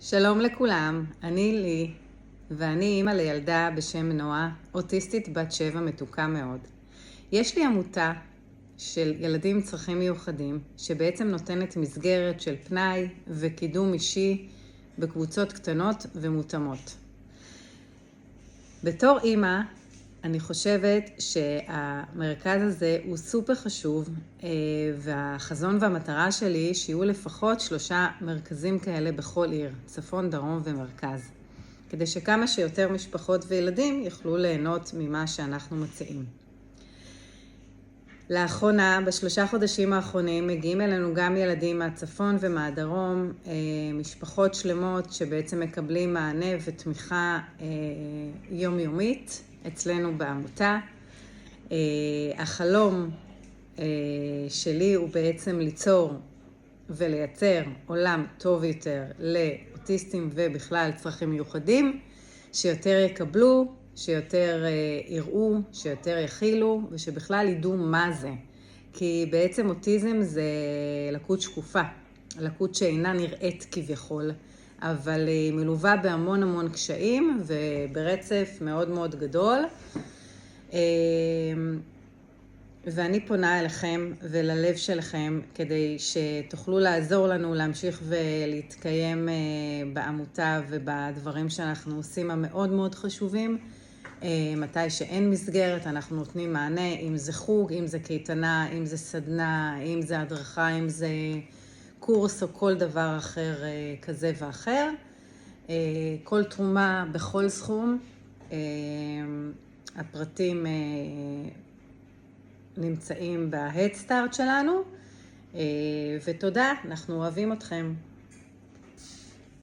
שלום לכולם, אני לי, ואני אימא לילדה בשם נועה, אוטיסטית בת 7 מתוקה מאוד. יש לי עמותה של ילדים עם צרכים מיוחדים, שבעצם נותנת מסגרת של פנאי וקידום אישי בקבוצות קטנות ומותאמות. בתור אימא, אני חושבת שהמרכז הזה הוא סופר חשוב, והחזון והמטרה שלי שיהיו לפחות 3 מרכזים כאלה בכל עיר, צפון, דרום ומרכז, כדי שכמה שיותר משפחות וילדים יוכלו ליהנות ממה שאנחנו מציעים. לאחרונה, ב3 חודשים האחרונים, מגיעים אלינו גם ילדים מהצפון ומהדרום, משפחות שלמות שבעצם מקבלים מענה ותמיכה יומיומית אצלנו בעמותה. החלום שלי הוא בעצם ליצור ולייצר עולם טוב יותר לאוטיסטים ובכלל צרכים מיוחדים, שיותר יקבלו, שיותר יראו, שיותר יכילו, ושבכלל ידעו מה זה. כי בעצם אוטיזם זה לקות שקופה, לקות שאינה נראית כביכול, אבל היא מלווה בהמון קשיים וברצף מאוד מאוד גדול. ואני פונה אליכם וללב שלכם כדי שתוכלו לעזור לנו להמשיך ולהתקיים בעמותה ובדברים שאנחנו עושים המאוד מאוד חשובים. מתי שאין מסגרת אנחנו נותנים מענה, אם זה חוג, אם זה קייטנה, אם זה סדנה, אם זה הדרכה, אם זה קורס או כל דבר אחר כזה ואחר. כל תרומה בכל סכום. הפרטים נמצאים בהדסטארט שלנו, ותודה, אנחנו אוהבים אתכם.